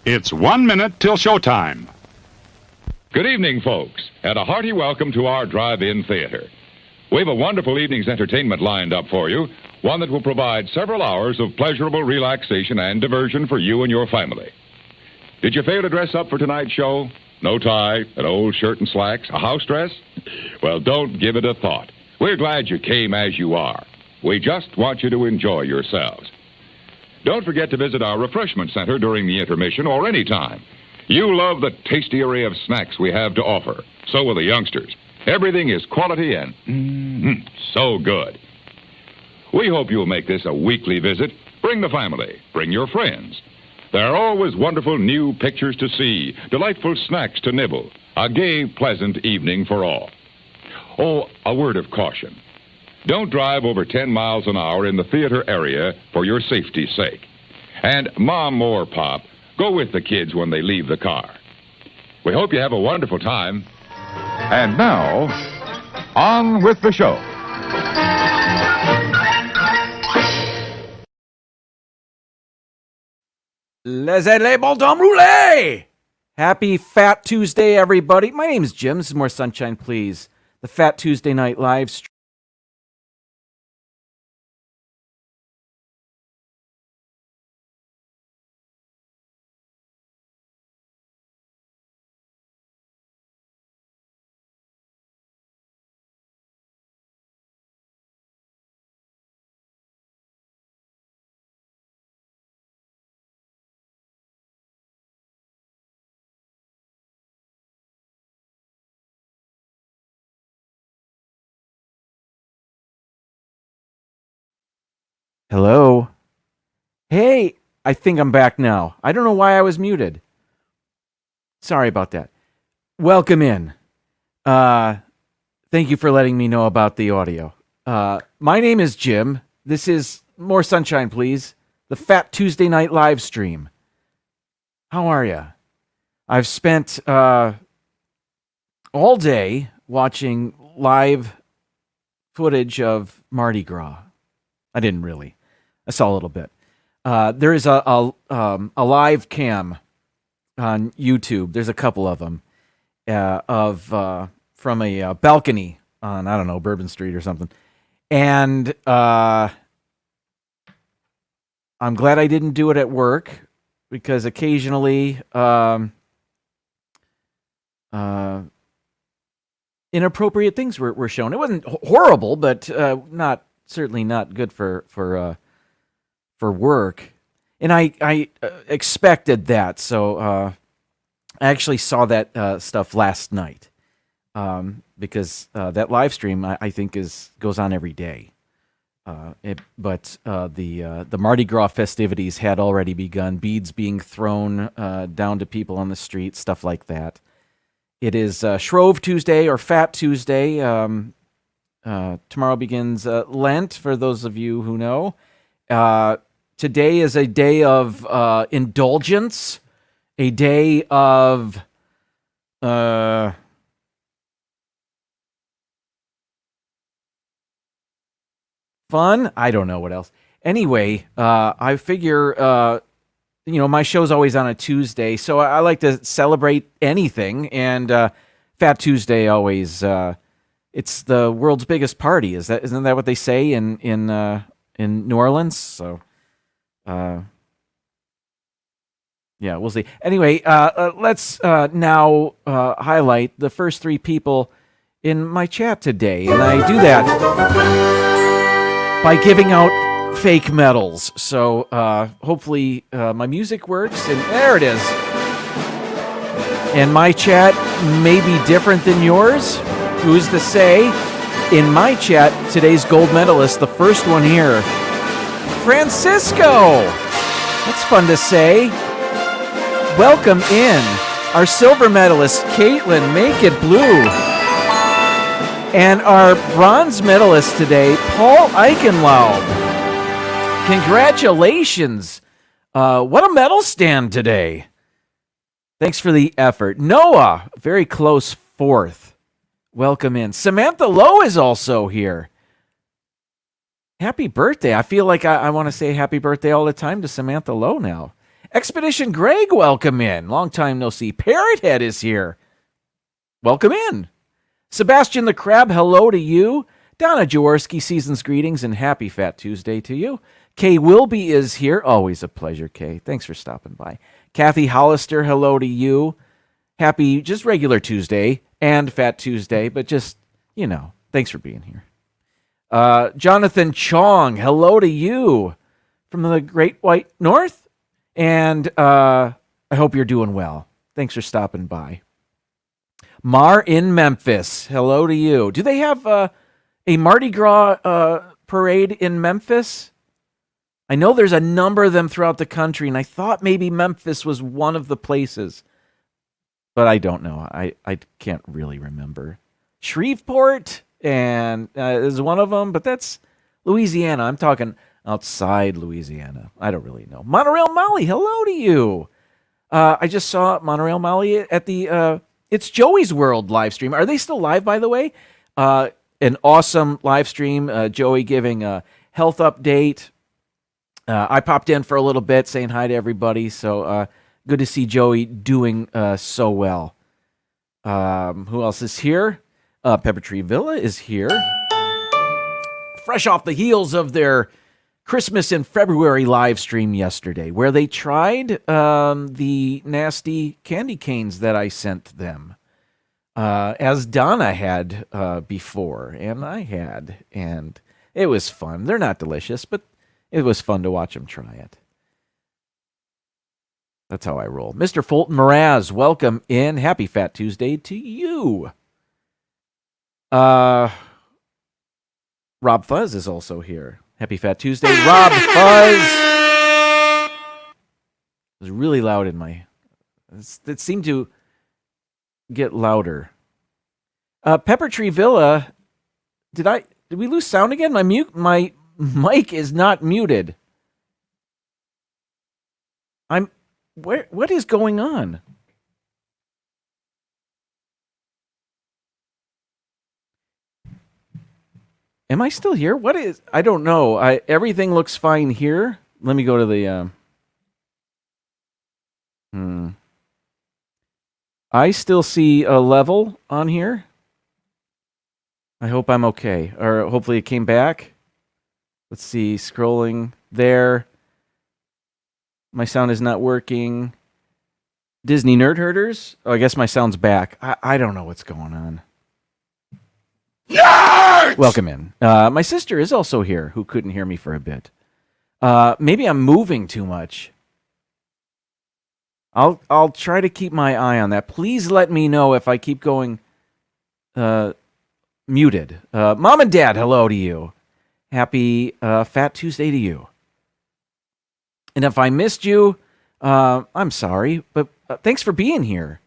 It's 1 minute till showtime. Good evening, folks, and a hearty welcome to our drive-in theater. We have a wonderful evening's entertainment lined up for you, one that will provide several hours of pleasurable relaxation and diversion for you and your family. Did you fail to dress up for tonight's show? No tie, an old shirt and slacks, a house dress? Well, don't give it a thought. We're glad you came as you are. We just want you to enjoy yourselves. Don't forget to visit our refreshment center during the intermission or any time. You love the tasty array of snacks we have to offer. So will the youngsters. Everything is quality and so good. We hope you'll make this a weekly visit. Bring the family. Bring your friends. There are always wonderful new pictures to see, delightful snacks to nibble, a gay, pleasant evening for all. Oh, a word of caution. Don't drive over 10 miles an hour in the theater area for your safety's sake. And Mom or Pop, go with the kids when they leave the car. We hope you have a wonderful time. And now, on with the show. Les bon temps roulé! Happy Fat Tuesday, everybody. My name is Jim. This is More Sunshine, Please. The Fat Tuesday Night Live stream. Hello? Hey, I think I'm back now. I don't know why I was muted. Sorry about that. Welcome in. Thank you for letting me know about the audio. My name is Jim. This is More Sunshine, Please. The Fat Tuesday Night Live stream. How are you? I've spent all day watching live footage of Mardi Gras. I didn't really. I saw a little bit. There is a live cam on YouTube. There's a couple of them from a balcony on, I don't know, Bourbon Street or something. And I'm glad I didn't do it at work because occasionally inappropriate things were shown. It wasn't horrible, but certainly not good for work, and I expected that. So I actually saw that stuff last night because that live stream I think goes on every day. But the Mardi Gras festivities had already begun. Beads being thrown down to people on the street, stuff like that. It is Shrove Tuesday or Fat Tuesday. Tomorrow begins Lent, for those of you who know. Today is a day of indulgence, a day of fun. I don't know what else. Anyway, I figure, my show's always on a Tuesday, so I like to celebrate anything, and Fat Tuesday always... it's the world's biggest party. Isn't that what they say in New Orleans? So, yeah, we'll see. Anyway, let's now highlight the first three people in my chat today, and I do that by giving out fake medals. So hopefully my music works, and there it is. And my chat may be different than yours. Who's to say? In my chat, today's gold medalist, the first one here, Francisco. That's fun to say. Welcome in. Our silver medalist, Caitlin, make it blue. And our bronze medalist today, Paul Eichenlaub. Congratulations. What a medal stand today. Thanks for the effort. Noah, very close fourth. Welcome in. Samantha Lowe is also here. Happy birthday. I feel like I want to say happy birthday all the time to Samantha Lowe now. Expedition Greg, welcome in. Long time no see. Parrothead is here. Welcome in. Sebastian the Crab, hello to you. Donna Jaworski, season's greetings and happy Fat Tuesday to you. Kay Wilby is here. Always a pleasure, Kay. Thanks for stopping by. Kathy Hollister, hello to you. Happy just regular Tuesday and Fat Tuesday, but just, thanks for being here. Jonathan Chong, hello to you from the Great White North. And I hope you're doing well. Thanks for stopping by. Mar in Memphis, hello to you. Do they have a Mardi Gras parade in Memphis? I know there's a number of them throughout the country, and I thought maybe Memphis was one of the places. But I don't know. I can't really remember. Shreveport and is one of them, but that's Louisiana. I'm talking outside Louisiana. I don't really know. Monorail Molly, hello to you. I just saw Monorail Molly at the It's Joey's World live stream. Are they still live, by the way? An awesome live stream. Joey giving a health update. I popped in for a little bit saying hi to everybody. So good to see Joey doing so well. Who else is here? Pepper Tree Villa is here. Fresh off the heels of their Christmas in February live stream yesterday, where they tried the nasty candy canes that I sent them, as Donna had before, and I had, and it was fun. They're not delicious, but it was fun to watch them try it. That's how I roll. Mr. Fulton Mraz, welcome in. Happy Fat Tuesday to you. Rob Fuzz is also here. Happy Fat Tuesday, Rob Fuzz. It was really loud in my... It seemed to get louder. Pepper Tree Villa, did we lose sound again? My mic is not muted. What is going on? Am I still here? I don't know. Everything looks fine here. Let me go to the, I still see a level on here. I hope I'm okay. Or hopefully it came back. Let's see, scrolling there. My sound is not working. Disney Nerd Herders? Oh, I guess my sound's back. I don't know what's going on. Nerds! Welcome in. My sister is also here, who couldn't hear me for a bit. Maybe I'm moving too much. I'll try to keep my eye on that. Please let me know if I keep going muted. Mom and Dad, hello to you. Happy Fat Tuesday to you. And if I missed you, I'm sorry, but thanks for being here.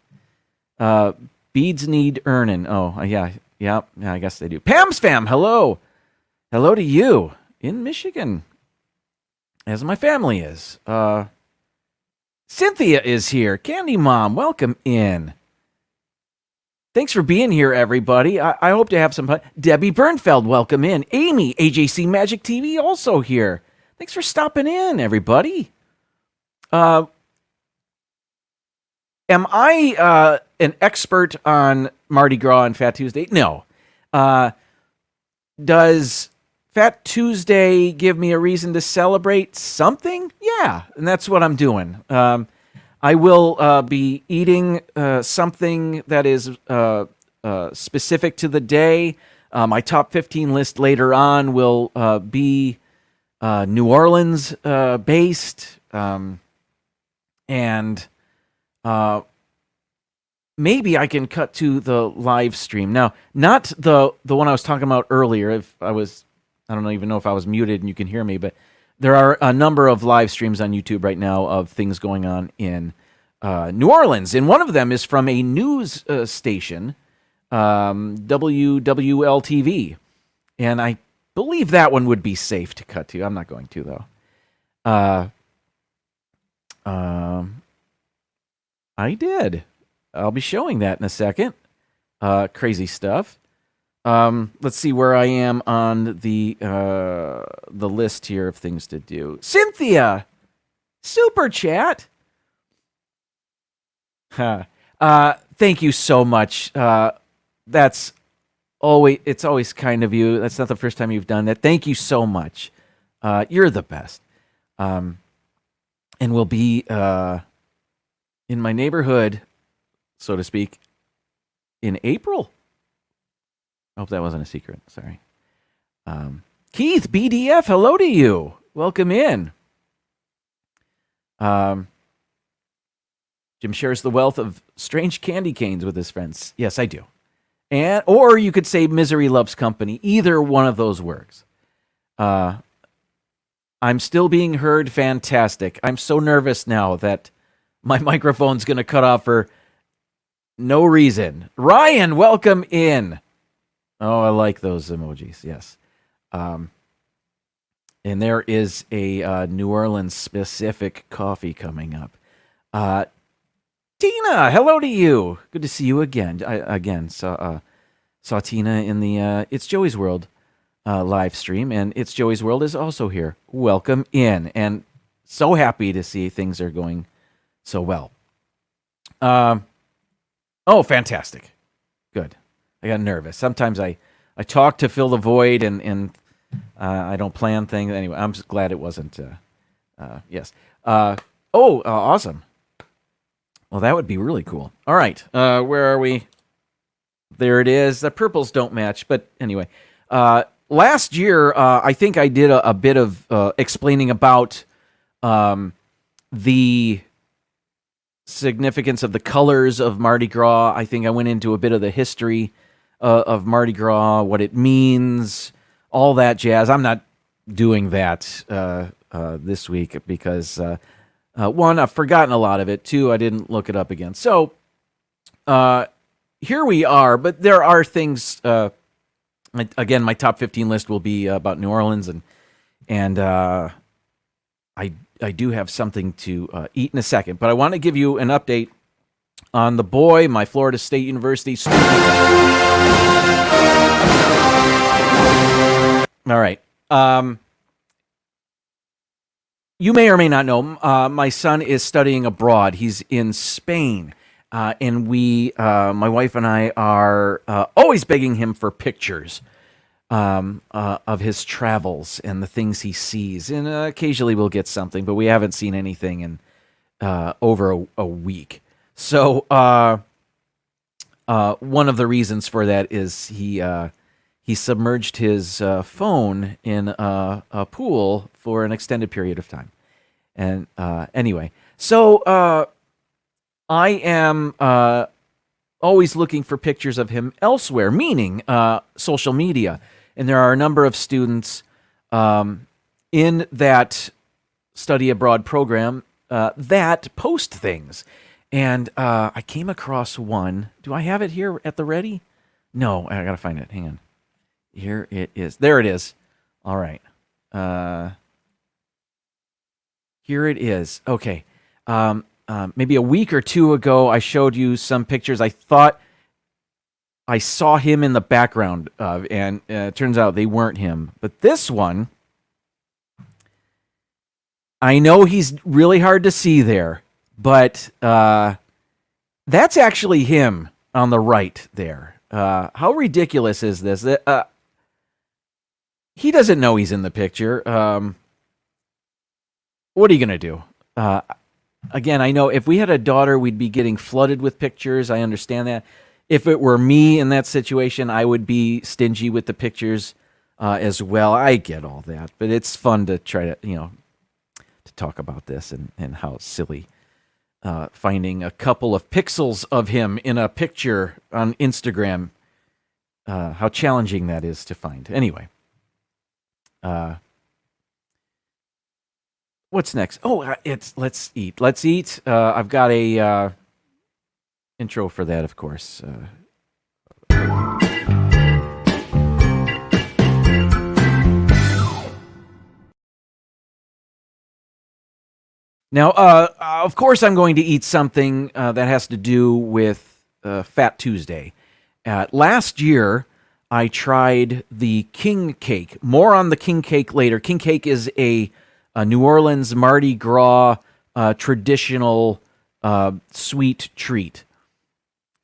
Beads need earning. Oh, yeah, I guess they do. Pam's fam, hello. Hello to you in Michigan, as my family is. Cynthia is here. Candy Mom, welcome in. Thanks for being here, everybody. I hope to have some fun. Debbie Bernfeld, welcome in. Amy, AJC Magic TV, also here. Thanks for stopping in, everybody. Am I an expert on Mardi Gras and Fat Tuesday? No. Does Fat Tuesday give me a reason to celebrate something? Yeah, and that's what I'm doing. I will be eating something that is specific to the day. My top 15 list later on will be New Orleans based, and maybe I can cut to the live stream. Now, not the one I was talking about earlier. I don't even know if I was muted and you can hear me, but there are a number of live streams on YouTube right now of things going on in New Orleans, and one of them is from a news station, WWL-TV, and I believe that one would be safe to cut to. I'm not going to, though. I did. I'll be showing that in a second. Crazy stuff. Let's see where I am on the list here of things to do. Cynthia, super chat. Thank you so much. It's always kind of you. That's not the first time you've done that. Thank you so much. You're the best. And we'll be in my neighborhood, so to speak, in April. I hope that wasn't a secret. Sorry. Keith, BDF, hello to you. Welcome in. Jim shares the wealth of strange candy canes with his friends. Yes, I do. Or you could say misery loves company. Either one of those works. I'm still being heard. Fantastic. I'm so nervous now that my microphone's going to cut off for no reason. Ryan, welcome in. Oh, I like those emojis. Yes. And there is a New Orleans specific coffee coming up. Tina, hello to you. Good to see you again. I saw Tina in the It's Joey's World live stream, and It's Joey's World is also here. Welcome in, and so happy to see things are going so well. Oh, fantastic. Good. I got nervous. Sometimes I talk to fill the void, and I don't plan things. Anyway, I'm just glad it wasn't. Yes. Awesome. Well, that would be really cool. All right. Where are we? There it is. The purples don't match, but anyway. Last year, I think I did a bit of explaining about the significance of the colors of Mardi Gras. I think I went into a bit of the history of Mardi Gras, what it means, all that jazz. I'm not doing that this week because, one, I've forgotten a lot of it. Two, I didn't look it up again. So here we are, but there are things. Again, my top 15 list will be about New Orleans, and I do have something to eat in a second. But I want to give you an update on the boy, my Florida State University student. All right. You may or may not know, my son is studying abroad. He's in Spain. And my wife and I are always begging him for pictures of his travels and the things he sees. And occasionally we'll get something, but we haven't seen anything in over a week. So one of the reasons for that is he submerged his phone in a pool for an extended period of time. And anyway, so I am always looking for pictures of him elsewhere, meaning social media. And there are a number of students in that study abroad program that post things. And I came across one. Do I have it here at the ready? No, I got to find it. Hang on. Here it is. There it is. All right. Here it is. Okay. Maybe a week or two ago, I showed you some pictures. I thought I saw him in the background of, and it turns out they weren't him. But this one, I know he's really hard to see there, but that's actually him on the right there. How ridiculous is this? He doesn't know he's in the picture. What are you going to do? Again, I know if we had a daughter, we'd be getting flooded with pictures. I understand that. If it were me in that situation, I would be stingy with the pictures as well. I get all that, but it's fun to try to, to talk about this and how silly finding a couple of pixels of him in a picture on Instagram, how challenging that is to find. Anyway. What's next? Oh, it's Let's Eat. Let's Eat. I've got a intro for that, of course. Now, of course, I'm going to eat something that has to do with Fat Tuesday. Last year, I tried the king cake. More on the king cake later. King cake is a New Orleans Mardi Gras traditional sweet treat.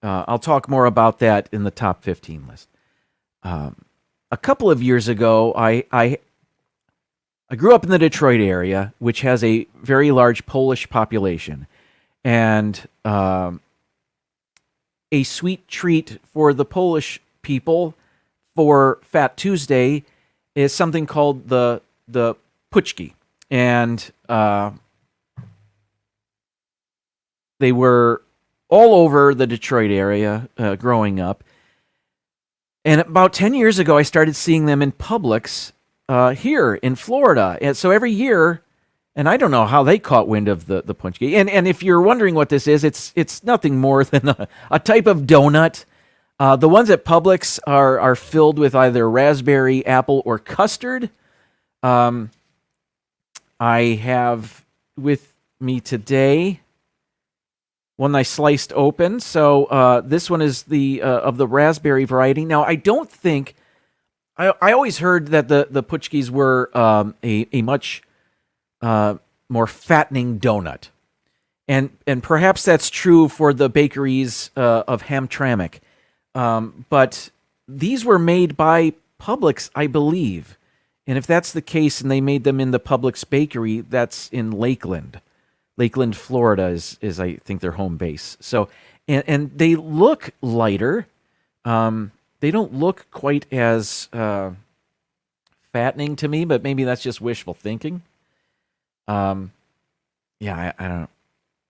I'll talk more about that in the top 15 list. A couple of years ago, I grew up in the Detroit area, which has a very large Polish population. And a sweet treat for the Polish people for Fat Tuesday is something called the puchki. And they were all over the Detroit area growing up. And about 10 years ago, I started seeing them in Publix here in Florida. And so every year, and I don't know how they caught wind of the puchki. And if you're wondering what this is, it's nothing more than a type of donut. The ones at Publix are filled with either raspberry, apple, or custard. I have with me today one I sliced open. So this one is the of the raspberry variety. Now, I don't think I always heard that the puchkis were a much more fattening donut, and perhaps that's true for the bakeries of Hamtramck. But these were made by Publix, I believe, and if that's the case, and they made them in the Publix bakery, that's in Lakeland. Lakeland, Florida is I think their home base. So, and they look lighter. They don't look quite as fattening to me, but maybe that's just wishful thinking. Yeah, I don't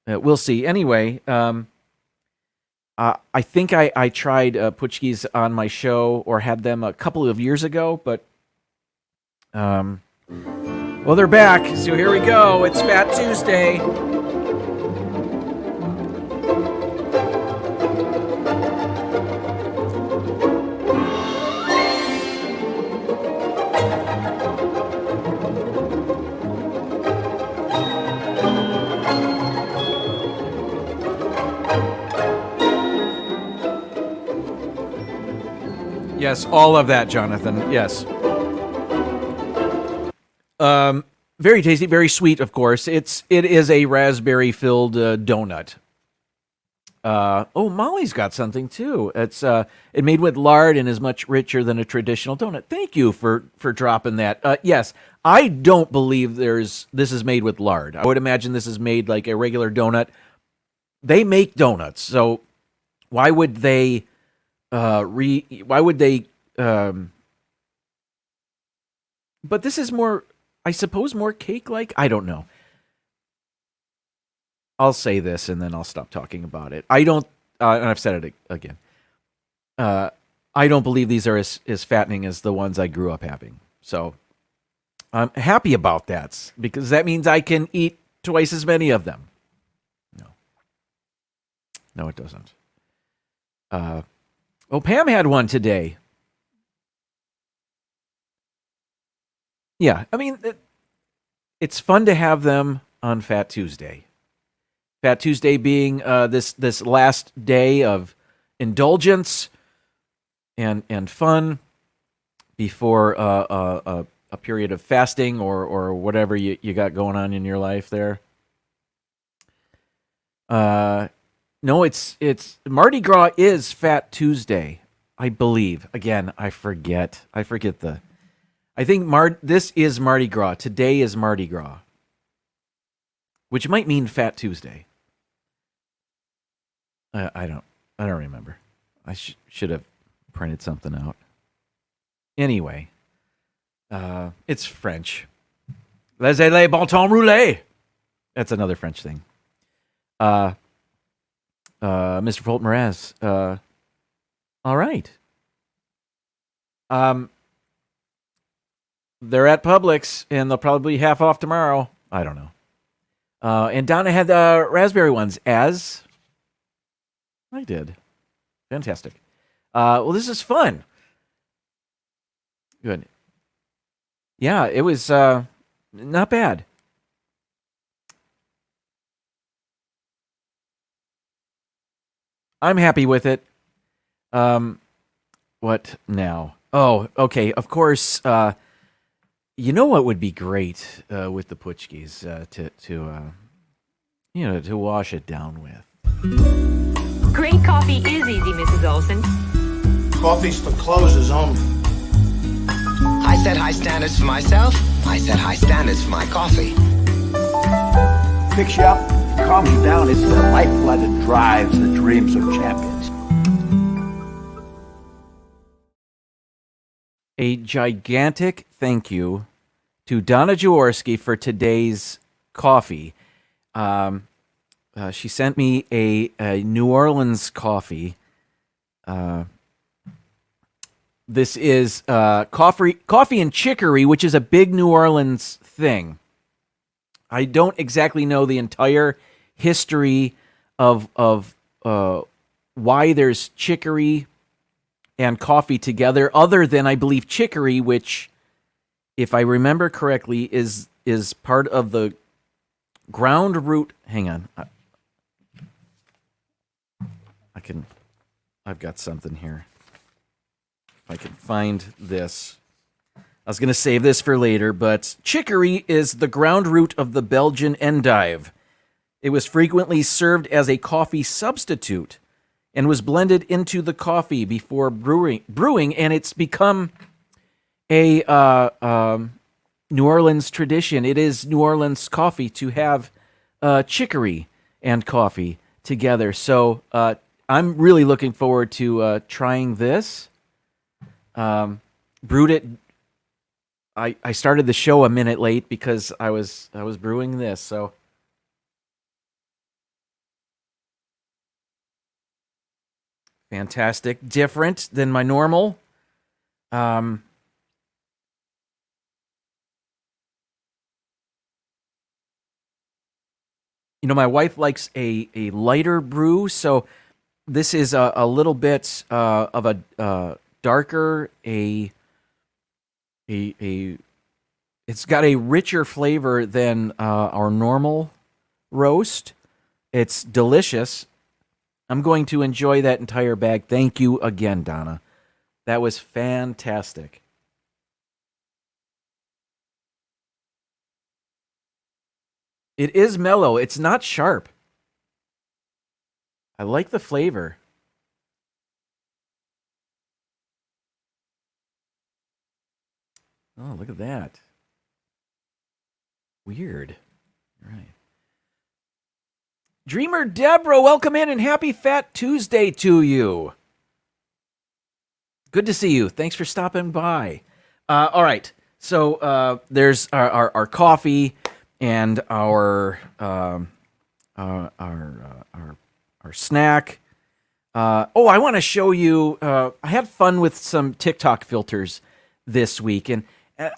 know. We'll see. Anyway, I think I tried puchkis on my show or had them a couple of years ago, but well, they're back. So here we go. It's Fat Tuesday. Yes, all of that, Jonathan. Yes. Very tasty, very sweet, of course. It is a raspberry-filled donut. Molly's got something too. It's made with lard and is much richer than a traditional donut. Thank you for dropping that. Yes, I don't believe this is made with lard. I would imagine this is made like a regular donut. They make donuts, so why would they? But this is more, I suppose, more cake-like? I don't know. I'll say this and then I'll stop talking about it. I don't, and I've said it again. I don't believe these are as fattening as the ones I grew up having. So I'm happy about that because that means I can eat twice as many of them. No, it doesn't. Pam had one today. Yeah, I mean, it's fun to have them on Fat Tuesday. Fat Tuesday being this last day of indulgence and fun before a period of fasting or whatever you got going on in your life there. No, it's Mardi Gras is Fat Tuesday, I believe. Again, I forget I think this is Mardi Gras. Today is Mardi Gras, which might mean Fat Tuesday. I don't remember. I should have printed something out. Anyway, it's French. Laissez-les bon temps rouler. That's another French thing. Mr. Fulton Mraz. All right. They're at Publix, and they'll probably be half off tomorrow. I don't know. And Donna had the raspberry ones, as I did. Fantastic. Well, this is fun. Good. Yeah, it was not bad. I'm happy with it. What now? Oh, okay. Of course, you know what would be great with the Puchkis to wash it down with. Great coffee is easy, Mrs. Olson. Coffee's for closers only. I set high standards for myself. I set high standards for my coffee. Picks you up, calms you down. It's the lifeblood that drives the dreams of champions. A gigantic thank you to Donna Jaworski for today's coffee. She sent me a New Orleans coffee. This is coffee and chicory, which is a big New Orleans thing. I don't exactly know the entire history of why there's chicory and coffee together, other than I believe chicory, which, if I remember correctly, is part of the ground root. Hang on, I've got something here. If I can find this. I was going to save this for later, but chicory is the ground root of the Belgian endive. It was frequently served as a coffee substitute and was blended into the coffee before brewing, and it's become a New Orleans tradition. It is New Orleans coffee to have chicory and coffee together. So I'm really looking forward to trying this. Brewed it. I started the show a minute late because I was brewing this. So fantastic, different than my normal. My wife likes a lighter brew, so this is a little bit of a darker, it's got a richer flavor than our normal roast. It's delicious. I'm going to enjoy that entire bag. Thank you again, Donna. That was fantastic. It is mellow. It's not sharp. I like the flavor. Oh, look at that. Weird. All right. Dreamer Deborah, welcome in and happy Fat Tuesday to you. Good to see you. Thanks for stopping by. All right. So there's our coffee and our snack. I want to show you. I had fun with some TikTok filters this week, and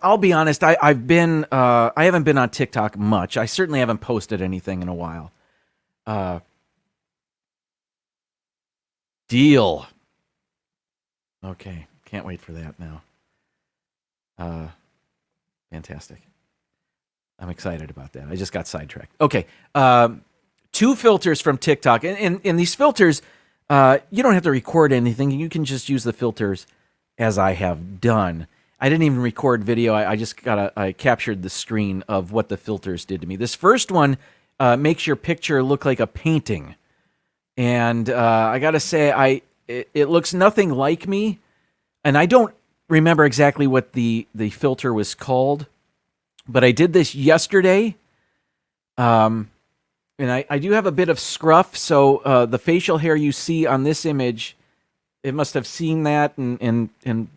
I'll be honest. I haven't been on TikTok much. I certainly haven't posted anything in a while. Deal. Okay, can't wait for that now. Fantastic. I'm excited about that. I just got sidetracked. Okay, 2 filters from TikTok, and these filters, you don't have to record anything. You can just use the filters as I have done. I didn't even record video. I captured the screen of what the filters did to me. This first one makes your picture look like a painting, and I gotta say, it looks nothing like me, and I don't remember exactly what the filter was called, but I did this yesterday, and I do have a bit of scruff, so the facial hair you see on this image, it must have seen that and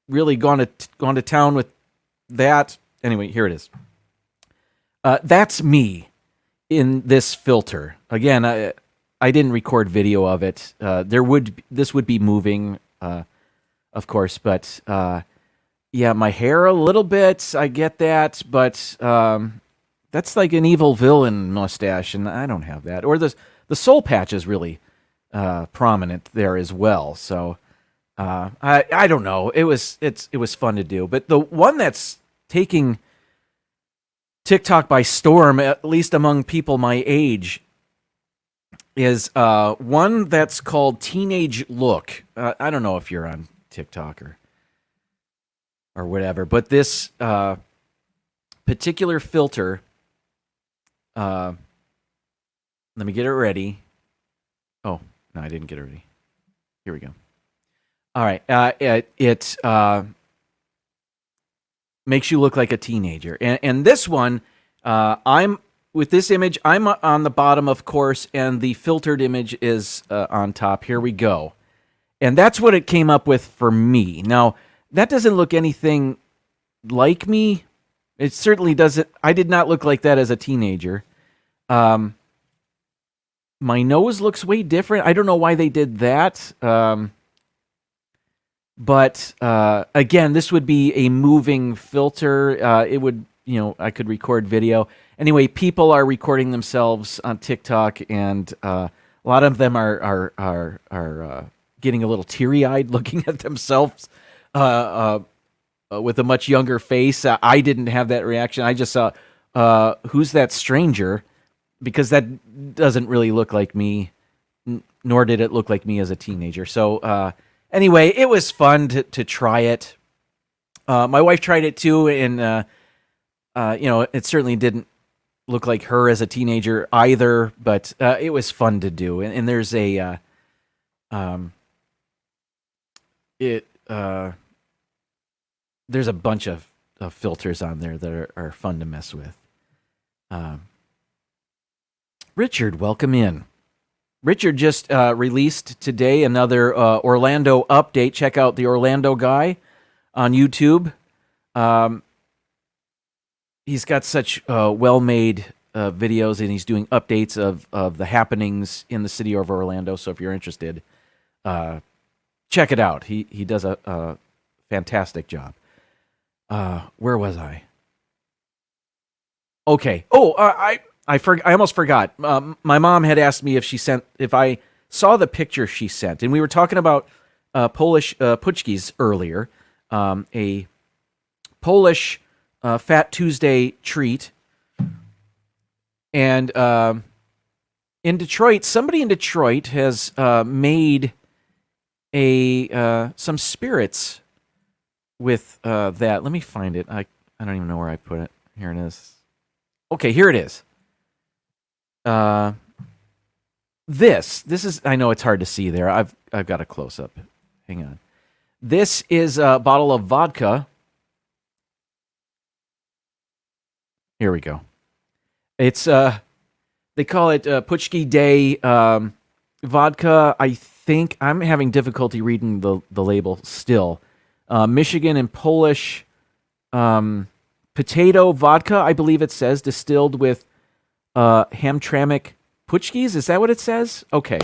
really gone to town with that. Anyway, here it is. That's me in this filter. Again, I didn't record video of it. This would be moving, of course, but yeah, my hair a little bit. I get that, but that's like an evil villain mustache, and I don't have that. Or the soul patch is really prominent there as well. So I don't know. It was fun to do, but the one that's taking TikTok by storm, at least among people my age, is one that's called Teenage Look. I don't know if you're on TikTok or whatever, but this particular filter Let me get it ready. Oh, no, I didn't get it ready. Here we go. All right. It makes you look like a teenager. And this one, I'm with this image, I'm on the bottom, of course, and the filtered image is on top. Here we go. And that's what it came up with for me. Now, that doesn't look anything like me. It certainly doesn't. I did not look like that as a teenager. My nose looks way different. I don't know why they did that. But again, this would be a moving filter. It would, I could record video. Anyway, people are recording themselves on TikTok, and a lot of them are getting a little teary-eyed looking at themselves with a much younger face. I didn't have that reaction. I just saw, who's that stranger? Because that doesn't really look like me, nor did it look like me as a teenager. So anyway, it was fun to try it. My wife tried it too, and it certainly didn't look like her as a teenager either, but it was fun to do. And there's a there's a bunch of filters on there that are fun to mess with. Richard, welcome in. Richard just released today another Orlando update. Check out the Orlando guy on YouTube. He's got such well-made videos, and he's doing updates of the happenings in the city of Orlando. So if you're interested, check it out. He does a fantastic job. Where was I? Okay. Oh, I almost forgot. My mom had asked me if I saw the picture she sent, and we were talking about Polish puczkis earlier, a Polish Fat Tuesday treat, and in Detroit, somebody in Detroit has made some spirits with that. Let me find it. I don't even know where I put it. Here it is. Okay, here it is. This is, I know it's hard to see there. I've got a close up. Hang on. This is a bottle of vodka. Here we go. It's they call it Puczki Day vodka. I think I'm having difficulty reading the label still. Michigan and Polish potato vodka, I believe it says, distilled with Hamtramck Puczkis. Is that what it says? Okay.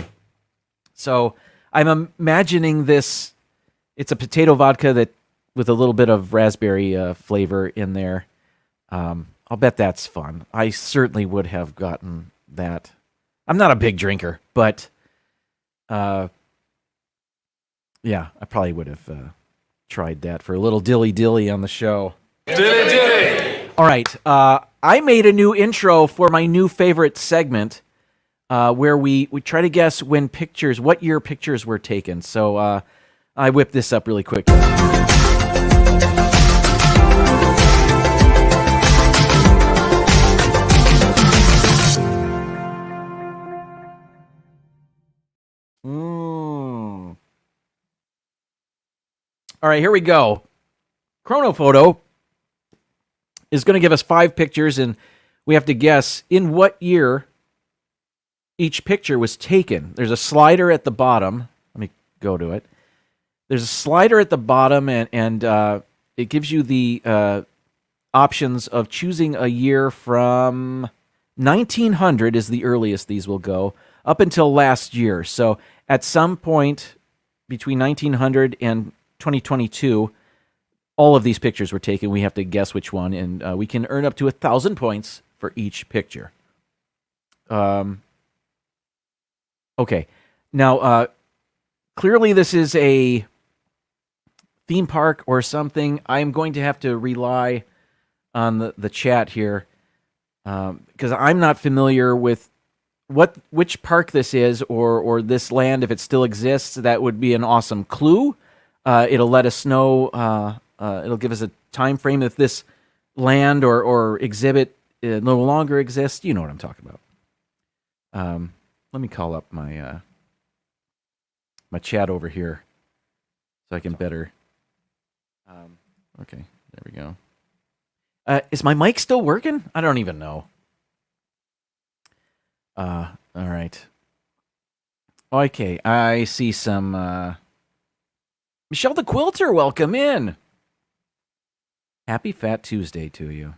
So I'm imagining this. It's a potato vodka that with a little bit of raspberry flavor in there. I'll bet that's fun. I certainly would have gotten that. I'm not a big drinker, but yeah, I probably would have tried that for a little dilly on the show. Dilly! All right. I made a new intro for my new favorite segment where we try to guess what year pictures were taken. So I whipped this up really quick. All right, here we go. Chronophoto is going to give us 5 pictures, and we have to guess in what year each picture was taken. There's a slider at the bottom. Let me go to it. There's a slider at the bottom, and it gives you the options of choosing a year from 1900 is the earliest these will go, up until last year. So at some point between 1900 and 2022, all of these pictures were taken. We have to guess which one, and we can earn up to 1,000 points for each picture. Okay. Now, clearly this is a theme park or something. I'm going to have to rely on the chat here because I'm not familiar with which park this is or this land. If it still exists, that would be an awesome clue. It'll let us know. It'll give us a time frame if this land or exhibit no longer exists. You know what I'm talking about. Let me call up my my chat over here so I can better. Okay, there we go. Is my mic still working? I don't even know. All right. Okay, I see some. Michelle the Quilter, welcome in. Happy Fat Tuesday to you.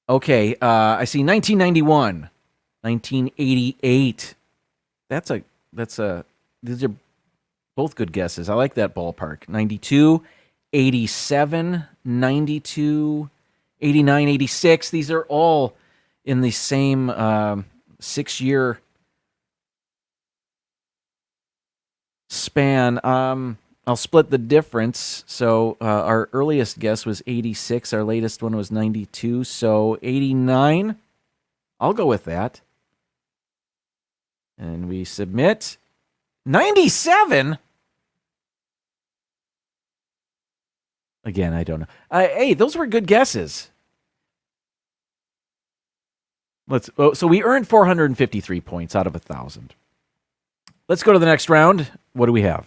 Okay, I see 1991, 1988. These are both good guesses. I like that ballpark. 92, 87, 92, 89, 86. These are all in the same 6-year span. I'll split the difference. So our earliest guess was 86. Our latest one was 92. So 89. I'll go with that. And we submit 97. Again, I don't know. Hey, those were good guesses. So we earned 453 points out of 1,000. Let's go to the next round. What do we have?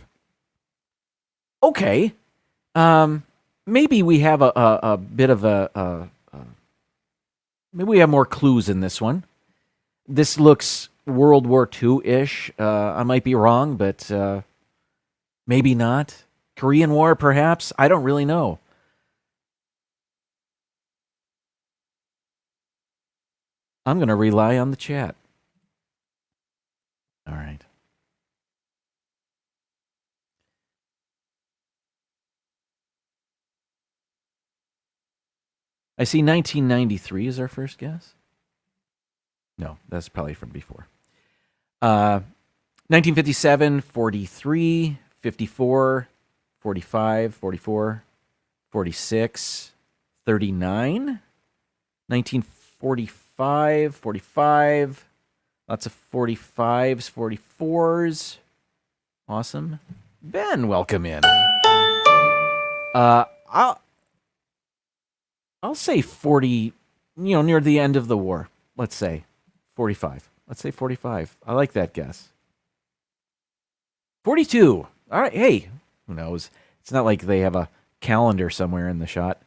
Okay. Maybe we have a bit of maybe we have more clues in this one. This looks World War II-ish. I might be wrong, but maybe not. Korean War, perhaps? I don't really know. I'm going to rely on the chat. All right. I see 1993 is our first guess. No, that's probably from before. 1957, 43, 54, 45, 44, 46, 39, 1945, 45, lots of 45s, 44s. Awesome. Ben, welcome in. I'll say 40, near the end of the war. Let's say 45. Let's say 45. I like that guess. 42. All right. Hey, who knows? It's not like they have a calendar somewhere in the shot.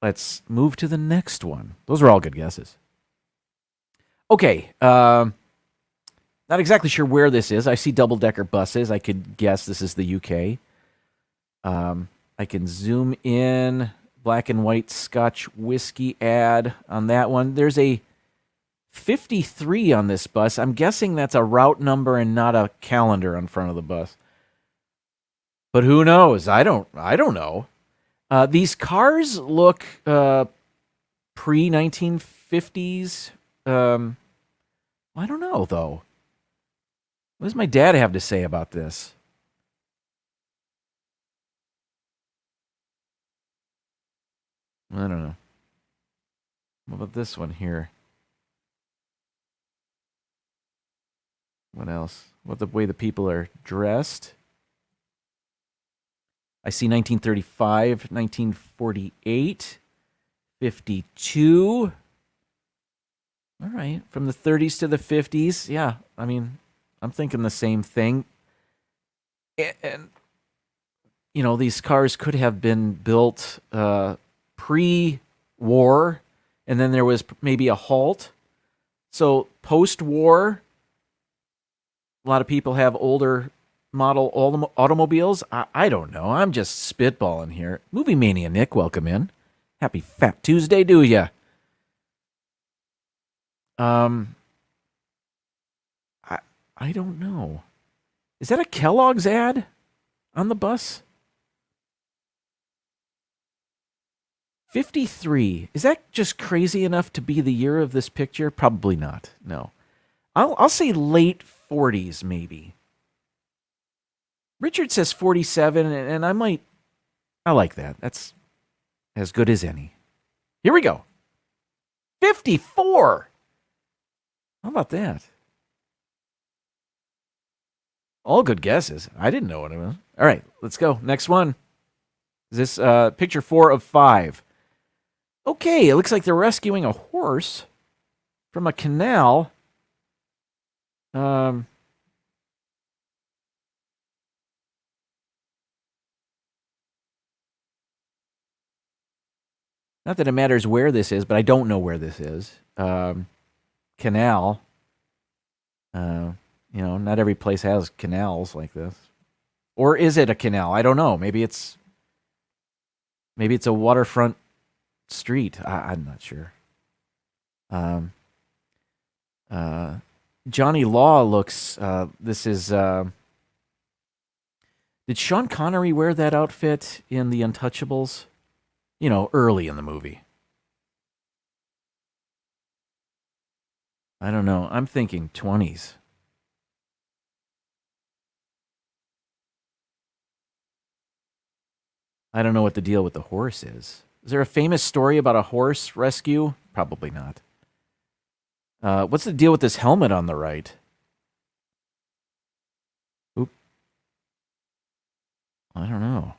Let's move to the next one. Those are all good guesses. Okay. Not exactly sure where this is. I see double-decker buses. I could guess this is the UK. I can zoom in. Black and white Scotch whiskey ad on that one. There's a 53 on this bus. I'm guessing that's a route number and not a calendar on front of the bus. But who knows? I don't know. These cars look pre-1950s. I don't know, though. What does my dad have to say about this? I don't know. What about this one here? What else? What the way the people are dressed? I see 1935, 1948, 52. All right, from the 30s to the 50s. Yeah, I mean, I'm thinking the same thing. And these cars could have been built pre-war, and then there was maybe a halt. So post-war, a lot of people have older model automobiles. I don't know. I'm just spitballing here. Movie Mania Nick, welcome in. Happy Fat Tuesday to ya. I don't know. Is that a Kellogg's ad on the bus? 53. Is that just crazy enough to be the year of this picture? Probably not. No. I'll say late 40s, maybe. Richard says 47, and I like that. That's as good as any. Here we go. 54. How about that? All good guesses. I didn't know what it was. All right, let's go. Next one. Is this picture 4 of 5? Okay, it looks like they're rescuing a horse from a canal. Um, not that it matters where this is, but I don't know where this is. Canal. Not every place has canals like this. Or is it a canal? I don't know. Maybe it's a waterfront street. I'm not sure. Johnny Law looks. This is. Did Sean Connery wear that outfit in The Untouchables? Early in the movie. I don't know. I'm thinking 20s. I don't know what the deal with the horse is. Is there a famous story about a horse rescue? Probably not. What's the deal with this helmet on the right? Oop. I don't know.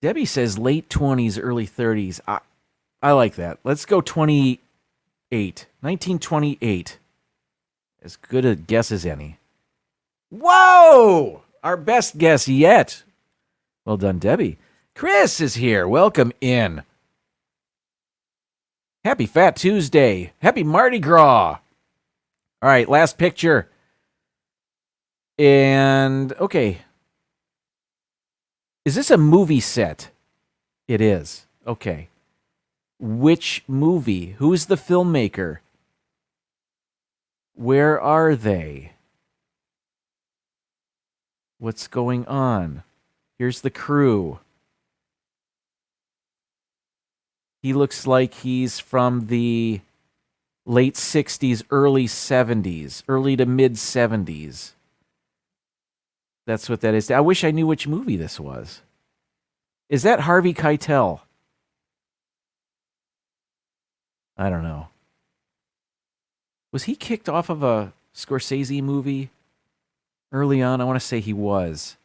Debbie says late 20s, early 30s. I like that. Let's go 28. 1928. As good a guess as any. Whoa! Our best guess yet. Well done, Debbie. Chris is here. Welcome in. Happy Fat Tuesday. Happy Mardi Gras. All right, last picture. And, okay. Is this a movie set? It is. Okay. Which movie? Who's the filmmaker? Where are they? What's going on? Here's the crew. He looks like he's from the late 60s, early 70s, early to mid 70s. That's what that is. I wish I knew which movie this was. Is that Harvey Keitel? I don't know. Was he kicked off of a Scorsese movie early on? I want to say he was.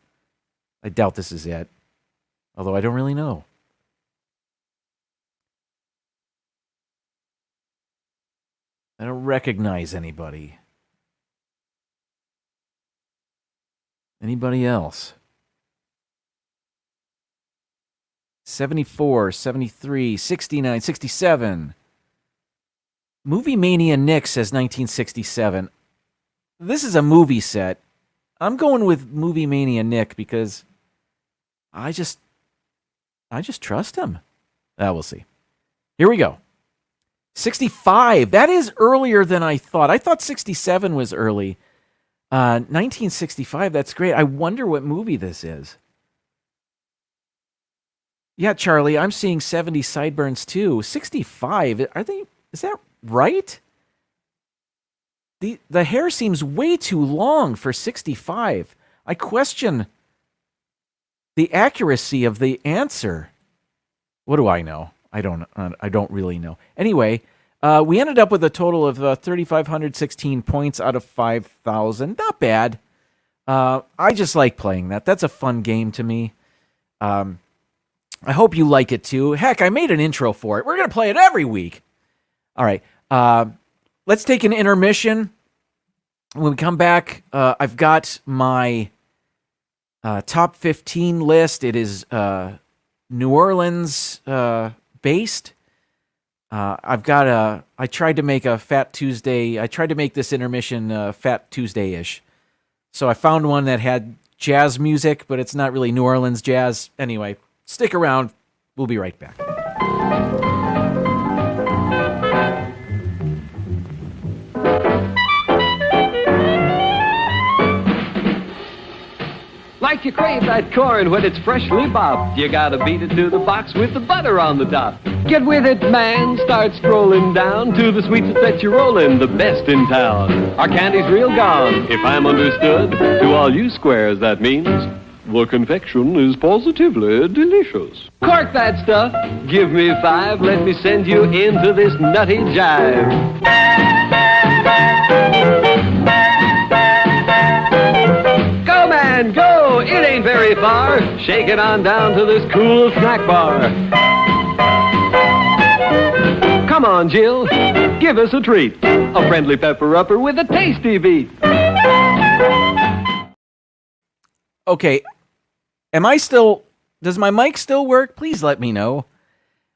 I doubt this is it. Although I don't really know. I don't recognize anybody. Anybody else? 74, 73, 69, 67. Movie Mania Nick says 1967. This is a movie set. I'm going with Movie Mania Nick because I just trust him. We'll see. Here we go. 65. That is earlier than I thought. I thought 67 was early. 1965. That's great. I wonder what movie this is. Yeah, Charlie, I'm seeing 70 sideburns too. 65. Are they? Is that right? The hair seems way too long for 65. I question the accuracy of the answer. What do I know? I don't really know. Anyway, we ended up with a total of 3,516 points out of 5,000. Not bad. I just like playing that. That's a fun game to me. I hope you like it too. Heck, I made an intro for it. We're going to play it every week. All right. Let's take an intermission. When we come back, I've got my top 15 list. It is New Orleans based. I tried to make a Fat Tuesday. I tried to make this intermission Fat Tuesday-ish. So I found one that had jazz music, but it's not really New Orleans jazz. Anyway, stick around. We'll be right back. Like you crave that corn when it's freshly bobbed, you gotta beat it to the box with the butter on the top. Get with it, man, start strolling down to the sweets that set you rolling, the best in town. Our candy's real gone, if I'm understood. To all you squares, that means the confection is positively delicious. Cork that stuff, give me 5, let me send you into this nutty jive. Go, man, go! It ain't very far. Shake it on down to this cool snack bar. Come on. on, Jill. Give us a treat. A friendly pepper-upper with a tasty beat. Okay. Does my mic still work? Please let me know.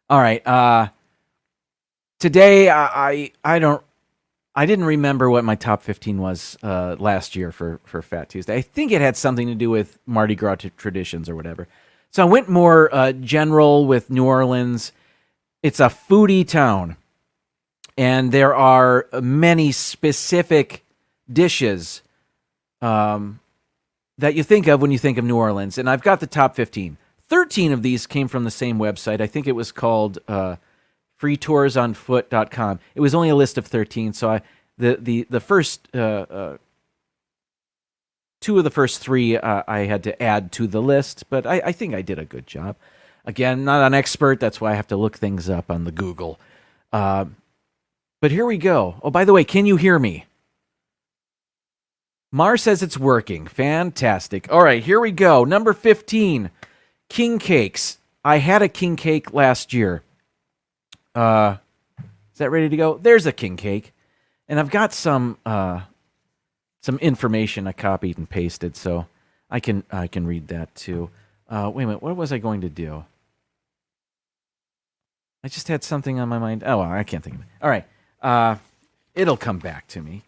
All right. Today, I didn't remember what my top 15 was last year for Fat Tuesday. I think it had something to do with Mardi Gras traditions or whatever. So I went more general with New Orleans. It's a foodie town, and there are many specific dishes that you think of when you think of New Orleans. And I've got the top 15. 13 of these came from the same website. I think it was called freetoursonfoot.com. It was only a list of 13, so the first two of the first three I had to add to the list, but I think I did a good job. Again, not an expert, that's why I have to look things up on the Google. But here we go. Oh, by the way, can you hear me? Mar says it's working. Fantastic. All right, here we go. Number 15, king cakes. I had a king cake last year. Is that ready to go? There's a king cake. And I've got some information I copied and pasted, so I can read that too. Wait a minute, what was I going to do? I just had something on my mind. Oh, well, I can't think of it. All right. It'll come back to me.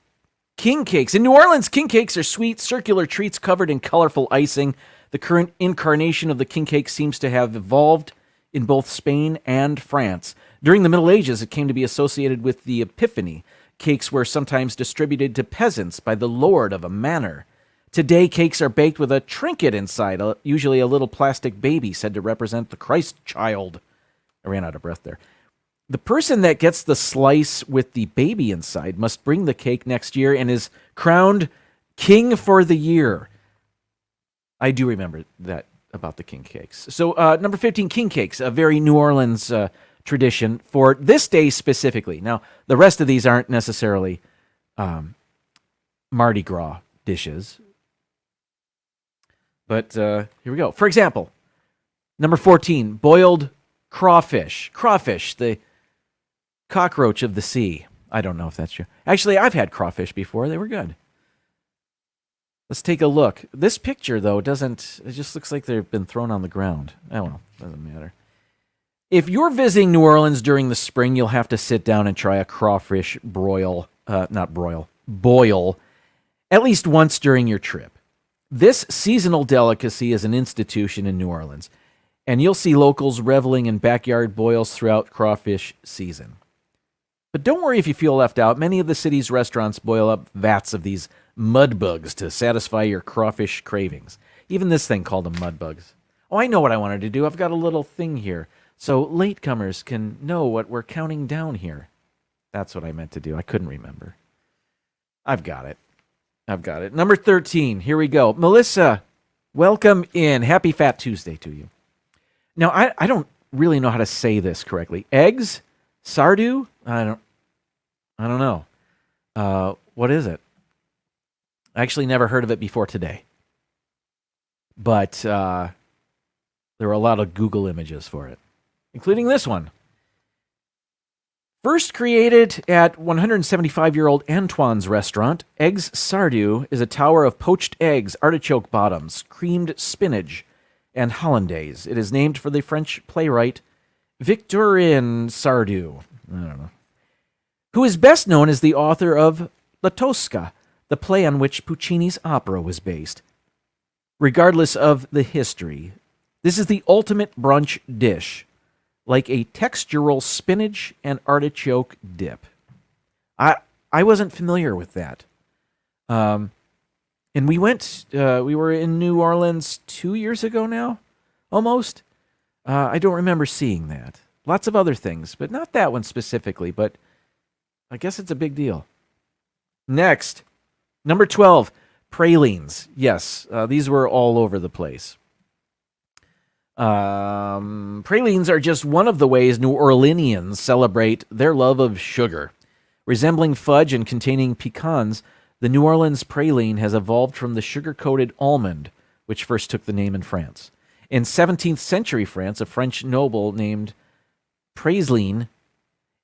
King cakes. In New Orleans, king cakes are sweet, circular treats covered in colorful icing. The current incarnation of the king cake seems to have evolved in both Spain and France. During the Middle Ages, it came to be associated with the Epiphany. Cakes were sometimes distributed to peasants by the lord of a manor. Today, cakes are baked with a trinket inside, usually a little plastic baby said to represent the Christ child. I ran out of breath there. The person that gets the slice with the baby inside must bring the cake next year and is crowned king for the year. I do remember that about the king cakes. So number 15, king cakes, a very New Orleans tradition for this day specifically. Now, the rest of these aren't necessarily Mardi Gras dishes. But here we go. For example, number 14, boiled crawfish. Crawfish, the cockroach of the sea. I don't know if that's true. Actually, I've had crawfish before. They were good. Let's take a look. This picture, though, it just looks like they've been thrown on the ground. Oh, well, doesn't matter. If you're visiting New Orleans during the spring, you'll have to sit down and try a crawfish boil at least once during your trip. This seasonal delicacy is an institution in New Orleans, and you'll see locals reveling in backyard boils throughout crawfish season. But don't worry if you feel left out. Many of the city's restaurants boil up vats of these mud bugs to satisfy your crawfish cravings. Even this thing called them mud bugs. Oh, I know what I wanted to do. I've got a little thing here, so latecomers can know what we're counting down here. That's what I meant to do. I couldn't remember. I've got it. Number 13. Here we go. Melissa, welcome in. Happy Fat Tuesday to you. Now, I don't really know how to say this correctly. Eggs? Sardu? I don't know. What is it? I actually never heard of it before today. But there were a lot of Google images for it, including this one. First created at 175-year-old Antoine's restaurant, Eggs Sardu is a tower of poached eggs, artichoke bottoms, creamed spinach, and hollandaise. It is named for the French playwright Victorine Sardou, who is best known as the author of La Tosca, the play on which Puccini's opera was based. Regardless of the history, this is the ultimate brunch dish, like a textural spinach and artichoke dip. I wasn't familiar with that. And we were in New Orleans 2 years ago now, almost. I don't remember seeing that. Lots of other things, but not that one specifically, but I guess it's a big deal. Next, number 12, pralines. Yes, these were all over the place. Pralines are just one of the ways New Orleanians celebrate their love of sugar. Resembling fudge and containing pecans, the New Orleans praline has evolved from the sugar-coated almond, which first took the name in France. In 17th century France, a French noble named Praslin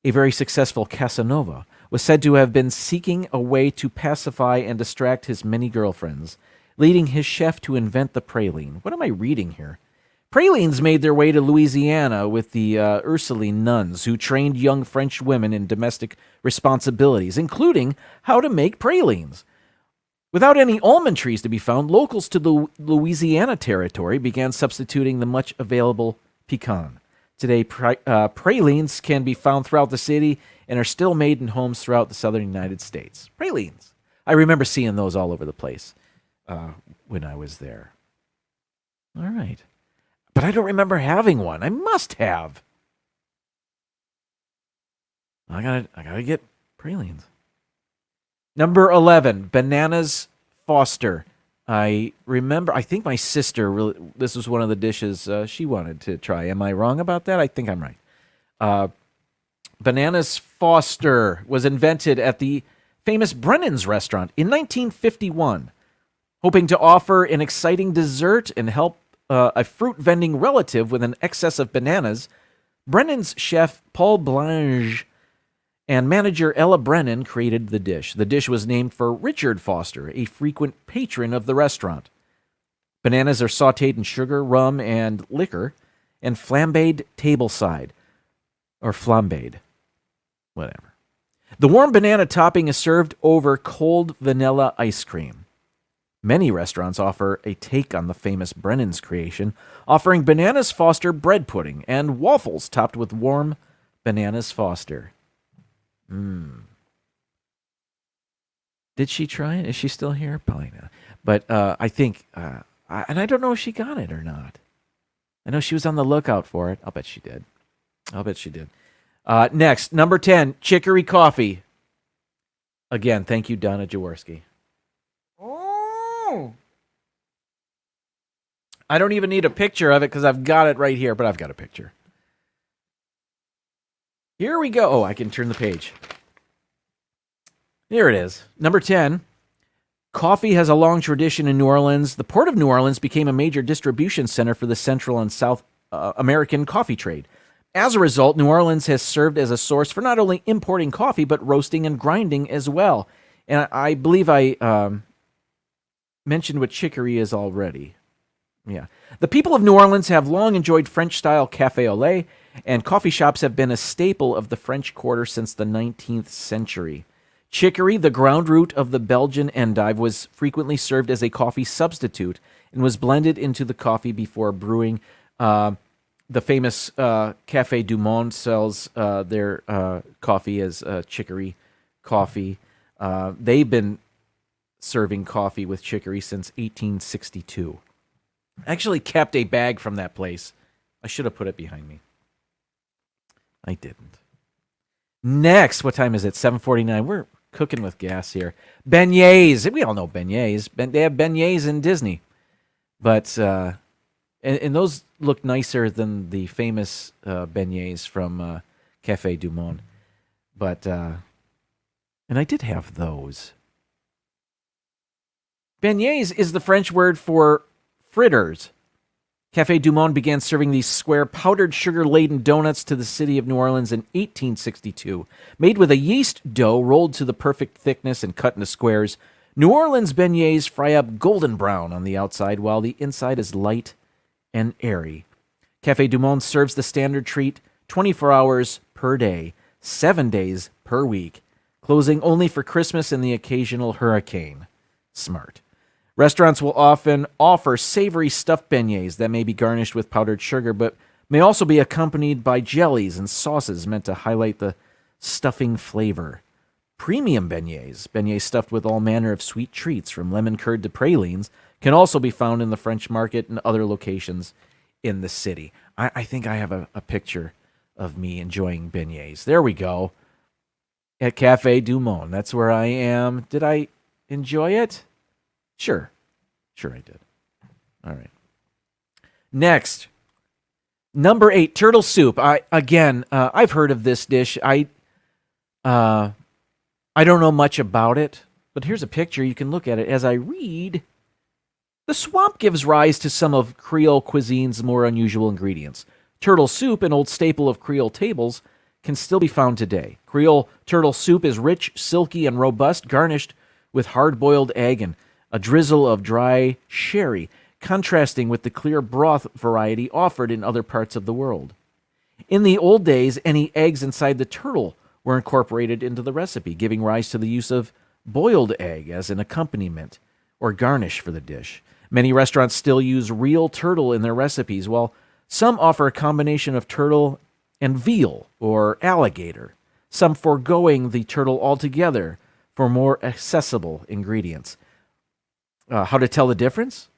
a very successful Casanova, was said to have been seeking a way to pacify and distract his many girlfriends, leading his chef to invent the praline. What am I reading here? Pralines made their way to Louisiana with the Ursuline nuns, who trained young French women in domestic responsibilities, including how to make pralines. Without any almond trees to be found, locals to the Louisiana territory began substituting the much available pecan. Today, pralines can be found throughout the city and are still made in homes throughout the southern United States. Pralines. I remember seeing those all over the place when I was there. All right. But I don't remember having one. I must have. I gotta get pralines. Number 11, Bananas Foster. I think my sister really, this was one of the dishes she wanted to try. Am I wrong about that? I think I'm right. Bananas Foster was invented at the famous Brennan's restaurant in 1951, hoping to offer an exciting dessert and help a fruit vending relative with an excess of bananas. Brennan's chef Paul Blanche and manager Ella Brennan created the dish. The dish was named for Richard Foster, a frequent patron of the restaurant. Bananas are sautéed in sugar, rum, and liquor, and flambéed tableside, or flambéed, whatever. The warm banana topping is served over cold vanilla ice cream. Many restaurants offer a take on the famous Brennan's creation, offering Bananas Foster bread pudding and waffles topped with warm Bananas Foster. Did she try it? Is she still here? Probably not. But I think, and I don't know if she got it or not. I know she was on the lookout for it. I'll bet she did. Next, number 10, chicory coffee. Again, thank you, Donna Jaworski. I don't even need a picture of it because I've got it right here, but I've got a picture. Here we go. Oh, I can turn the page. Here it is. Number 10. Coffee has a long tradition in New Orleans. The Port of New Orleans became a major distribution center for the Central and South American coffee trade. As a result, New Orleans has served as a source for not only importing coffee, but roasting and grinding as well. And I believe I mentioned what chicory is already. Yeah. The people of New Orleans have long enjoyed French-style café au lait, and coffee shops have been a staple of the French Quarter since the 19th century. Chicory, the ground root of the Belgian endive, was frequently served as a coffee substitute and was blended into the coffee before brewing. The famous Café du Monde sells their coffee as chicory coffee. They've been serving coffee with chicory since 1862. I actually kept a bag from that place. I should have put it behind me. I didn't. Next, what time is it? 7:49. We're cooking with gas here. Beignets. We all know beignets. They have beignets in Disney. But, and those look nicer than the famous beignets from Café du Monde. But, and I did have those. Beignets is the French word for fritters. Café du Monde began serving these square, powdered sugar-laden donuts to the city of New Orleans in 1862. Made with a yeast dough rolled to the perfect thickness and cut into squares, New Orleans beignets fry up golden brown on the outside, while the inside is light and airy. Café du Monde serves the standard treat 24 hours per day, 7 days per week, closing only for Christmas and the occasional hurricane. Smart. Restaurants will often offer savory stuffed beignets that may be garnished with powdered sugar, but may also be accompanied by jellies and sauces meant to highlight the stuffing flavor. Premium beignets stuffed with all manner of sweet treats, from lemon curd to pralines, can also be found in the French Market and other locations in the city. I think I have a picture of me enjoying beignets. There we go. At Café du Monde. That's where I am. Did I enjoy it? Sure I did. All right. Next, number 8, turtle soup. I've heard of this dish. I don't know much about it, but here's a picture. You can look at it as I read. The swamp gives rise to some of Creole cuisine's more unusual ingredients. Turtle soup, an old staple of Creole tables, can still be found today. Creole turtle soup is rich, silky, and robust, garnished with hard-boiled egg and a drizzle of dry sherry, contrasting with the clear broth variety offered in other parts of the world. In the old days, any eggs inside the turtle were incorporated into the recipe, giving rise to the use of boiled egg as an accompaniment or garnish for the dish. Many restaurants still use real turtle in their recipes, while some offer a combination of turtle and veal or alligator, some foregoing the turtle altogether for more accessible ingredients. How to tell the difference?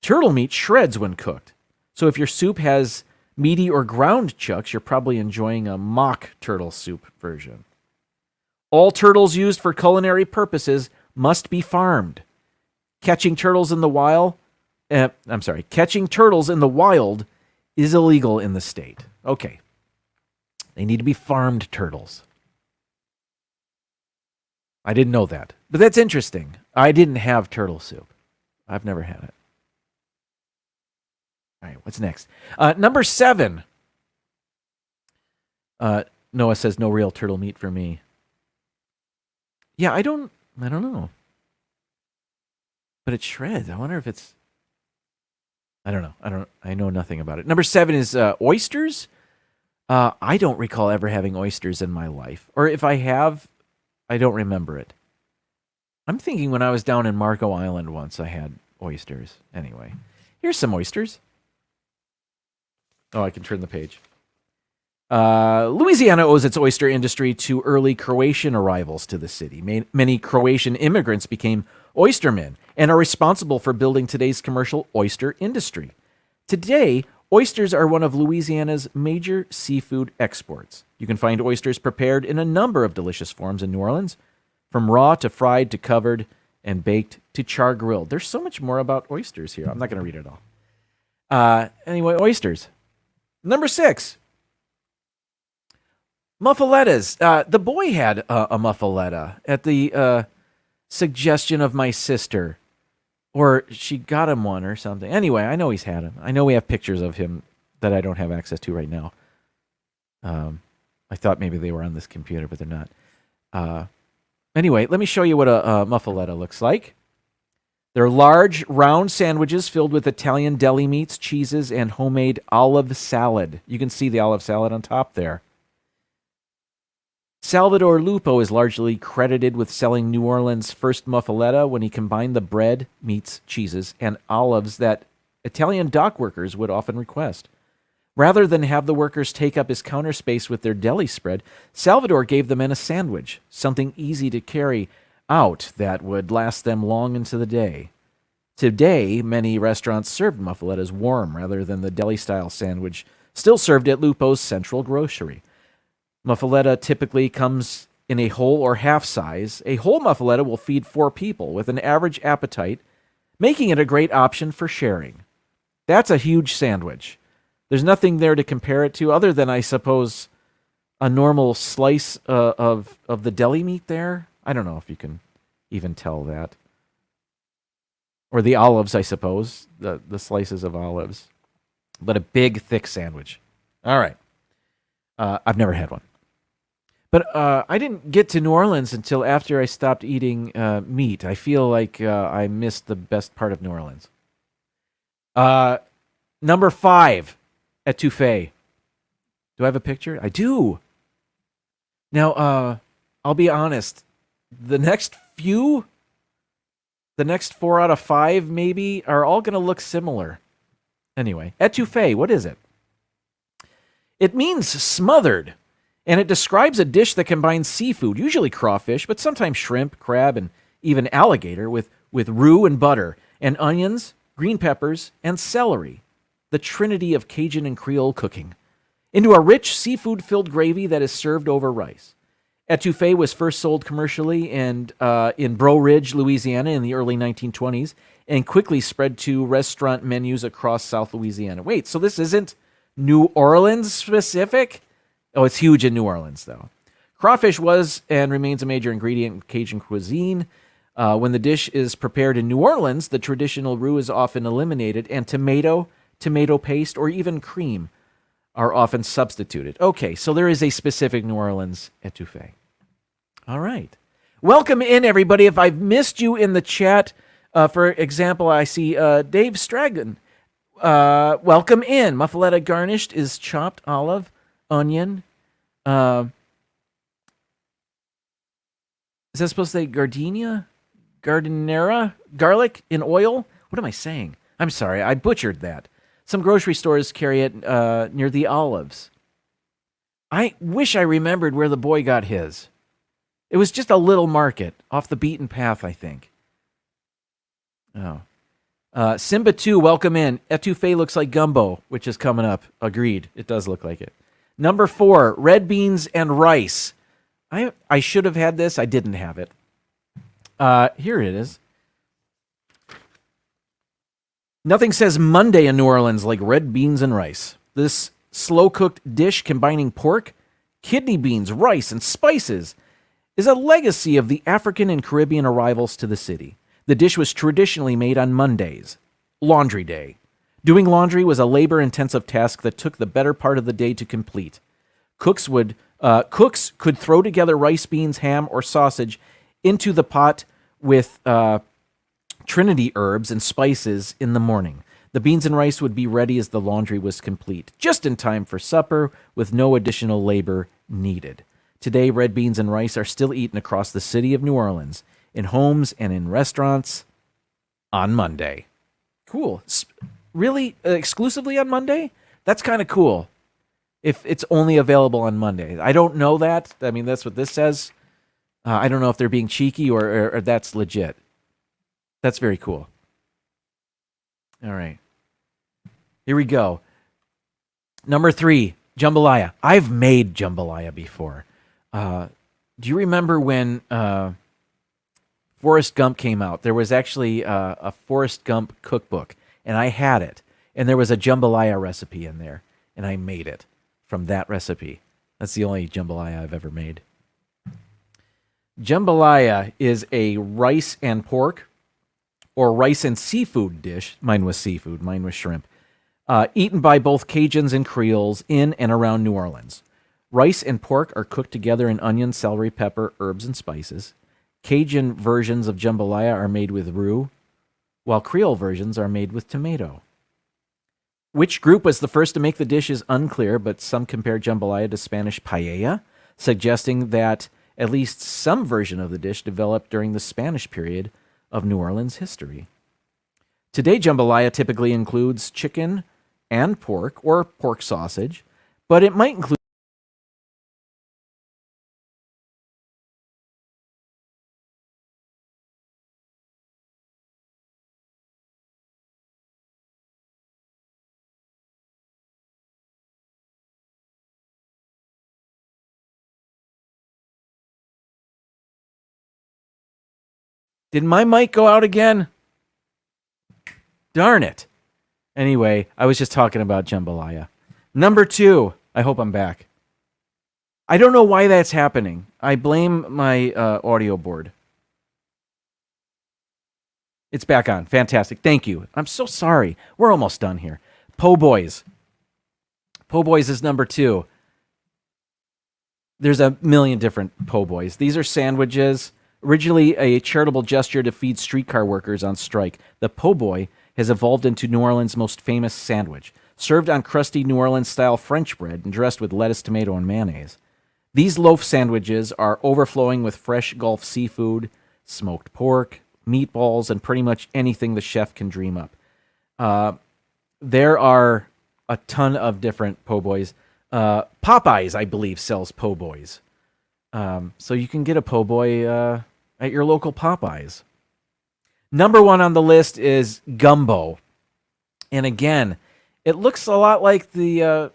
Turtle meat shreds when cooked. So if your soup has meaty or ground chunks, you're probably enjoying a mock turtle soup version. All turtles used for culinary purposes must be farmed. Catching turtles in the wild is illegal in the state. Okay. They need to be farmed turtles. I didn't know that. But that's interesting. I didn't have turtle soup. I've never had it. All right, what's next? Number 7. Noah says no real turtle meat for me. Yeah, I don't know. But it shreds. I wonder if it's... I don't know. I know nothing about it. Number 7 is oysters. I don't recall ever having oysters in my life. Or if I have, I don't remember it. I'm thinking when I was down in Marco Island once, I had oysters. Anyway, here's some oysters. Oh, I can turn the page. Louisiana owes its oyster industry to early Croatian arrivals to the city. Many Croatian immigrants became oystermen and are responsible for building today's commercial oyster industry. Today, oysters are one of Louisiana's major seafood exports. You can find oysters prepared in a number of delicious forms in New Orleans, from raw to fried to covered and baked to char grilled. There's so much more about oysters here. I'm not going to read it all. Anyway, oysters. Number 6. Muffalettas. The boy had a muffaletta at the suggestion of my sister. Or she got him one or something. Anyway, I know he's had him. I know we have pictures of him that I don't have access to right now. I thought maybe they were on this computer, but they're not. Anyway, let me show you what a muffaletta looks like. They're large, round sandwiches filled with Italian deli meats, cheeses, and homemade olive salad. You can see the olive salad on top there. Salvador Lupo is largely credited with selling New Orleans' first muffaletta when he combined the bread, meats, cheeses, and olives that Italian dock workers would often request. Rather than have the workers take up his counter space with their deli spread, Salvador gave the men a sandwich, something easy to carry out that would last them long into the day. Today, many restaurants served muffalettas warm rather than the deli-style sandwich still served at Lupo's Central Grocery. Muffaletta typically comes in a whole or half size. A whole muffaletta will feed 4 people with an average appetite, making it a great option for sharing. That's a huge sandwich. There's nothing there to compare it to other than, I suppose, a normal slice of the deli meat there. I don't know if you can even tell that. Or the olives, I suppose, the slices of olives. But a big, thick sandwich. All right. I've never had one. But I didn't get to New Orleans until after I stopped eating meat. I feel like I missed the best part of New Orleans. Number 5, etouffee. Do I have a picture? I do. Now, I'll be honest. The next 4 out of 5 maybe, are all going to look similar. Anyway, etouffee, what is it? It means smothered. And it describes a dish that combines seafood, usually crawfish, but sometimes shrimp, crab, and even alligator, with roux and butter, and onions, green peppers, and celery. The trinity of Cajun and Creole cooking. Into a rich seafood-filled gravy that is served over rice. Etouffee was first sold commercially in Breaux Ridge, Louisiana in the early 1920s, and quickly spread to restaurant menus across South Louisiana. Wait, so this isn't New Orleans specific? Oh, it's huge in New Orleans, though. Crawfish was and remains a major ingredient in Cajun cuisine. When the dish is prepared in New Orleans, the traditional roux is often eliminated, and tomato paste, or even cream are often substituted. Okay, so there is a specific New Orleans etouffee. All right. Welcome in, everybody. If I've missed you in the chat, for example, I see Dave Stragan. Welcome in. Muffaletta garnished is chopped olive, onion. Is that supposed to say gardenia? Gardinera? Garlic in oil? What am I saying? I'm sorry, I butchered that. Some grocery stores carry it near the olives. I wish I remembered where the boy got his. It was just a little market off the beaten path, I think. Oh. Simba 2, welcome in. Etouffee looks like gumbo, which is coming up. Agreed. It does look like it. Number 4, red beans and rice. I should have had this. I didn't have it. Here it is. Nothing says Monday in New Orleans like red beans and rice. This slow-cooked dish combining pork, kidney beans, rice, and spices is a legacy of the African and Caribbean arrivals to the city. The dish was traditionally made on Mondays, Laundry Day. Doing laundry was a labor-intensive task that took the better part of the day to complete. Cooks could throw together rice, beans, ham, or sausage into the pot with Trinity herbs and spices in the morning. The beans and rice would be ready as the laundry was complete, just in time for supper with no additional labor needed. Today, red beans and rice are still eaten across the city of New Orleans, in homes and in restaurants on Monday. Cool. Really? Exclusively on Monday? That's kind of cool. If it's only available on Monday. I don't know that. I mean, that's what this says. I don't know if they're being cheeky or that's legit. That's very cool. All right. Here we go. Number 3, jambalaya. I've made jambalaya before. Do you remember when Forrest Gump came out? There was actually a Forrest Gump cookbook, and I had it. And there was a jambalaya recipe in there, and I made it from that recipe. That's the only jambalaya I've ever made. Jambalaya is a rice and pork or rice and seafood dish. Mine was seafood. Mine was shrimp. Eaten by both Cajuns and Creoles in and around New Orleans. Rice and pork are cooked together in onion, celery, pepper, herbs, and spices. Cajun versions of jambalaya are made with roux, while Creole versions are made with tomato. Which group was the first to make the dish is unclear, but some compare jambalaya to Spanish paella, suggesting that at least some version of the dish developed during the Spanish period of New Orleans history. Today, jambalaya typically includes chicken and pork or pork sausage, but it might include Did my mic go out again? Darn it. Anyway, I was just talking about jambalaya. Number 2. I hope I'm back. I don't know why that's happening. I blame my audio board. It's back on. Fantastic. Thank you. I'm so sorry. We're almost done here. Po' boys. Po' boys is number 2. There's a million different po' boys. These are sandwiches. Originally a charitable gesture to feed streetcar workers on strike, the po' boy has evolved into New Orleans' most famous sandwich, served on crusty New Orleans-style French bread and dressed with lettuce, tomato, and mayonnaise. These loaf sandwiches are overflowing with fresh Gulf seafood, smoked pork, meatballs, and pretty much anything the chef can dream up. There are a ton of different po' boys. Popeyes, I believe, sells po' boys. So you can get a po' boy at your local Popeyes. Number 1 on the list is gumbo. And again, it looks a lot like the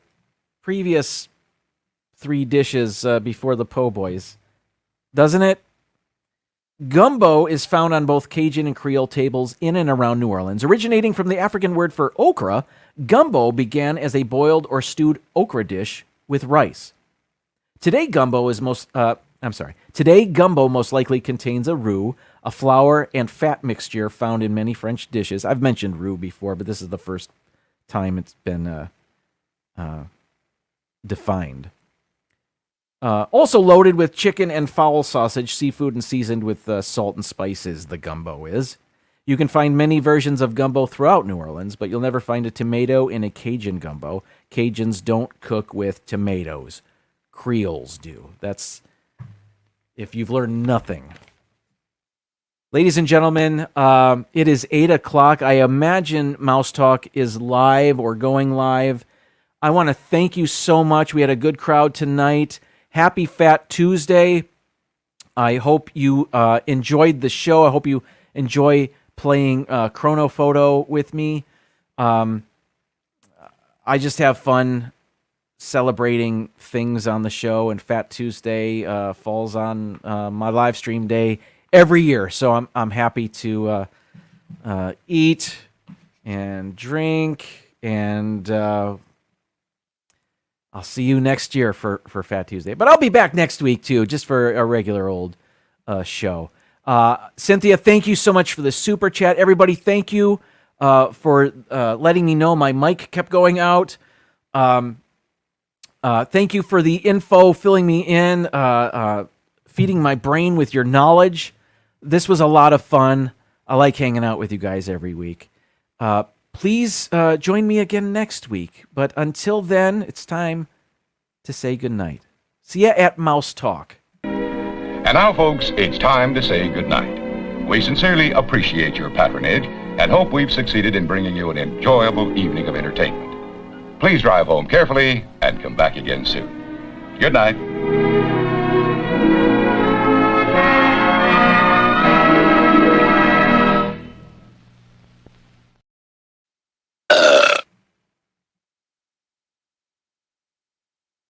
previous 3 dishes before the po' boys, doesn't it? Gumbo is found on both Cajun and Creole tables in and around New Orleans. Originating from the African word for okra, gumbo began as a boiled or stewed okra dish with rice. Today, gumbo most likely contains a roux, a flour and fat mixture found in many French dishes. I've mentioned roux before, but this is the first time it's been defined. Also loaded with chicken and fowl sausage, seafood, and seasoned with salt and spices, the gumbo is. You can find many versions of gumbo throughout New Orleans, but you'll never find a tomato in a Cajun gumbo. Cajuns don't cook with tomatoes. Creoles do. That's if you've learned nothing. Ladies and gentlemen, it is 8 o'clock. I imagine Mouse Talk is live or going live. I want to thank you so much. We had a good crowd tonight. Happy Fat Tuesday. I hope you enjoyed the show. I hope you enjoy playing Chrono Photo with me. I just have fun celebrating things on the show, and Fat Tuesday falls on my live stream day every year. So I'm happy to eat and drink, and I'll see you next year for Fat Tuesday. But I'll be back next week, too, just for a regular old show. Cynthia, thank you so much for the super chat. Everybody, thank you for letting me know my mic kept going out. Thank you for the info, filling me in, feeding my brain with your knowledge. This was a lot of fun. I like hanging out with you guys every week. Please join me again next week. But until then, it's time to say goodnight. See ya at Mouse Talk. And now, folks, it's time to say goodnight. We sincerely appreciate your patronage and hope we've succeeded in bringing you an enjoyable evening of entertainment. Please drive home carefully and come back again soon. Good night.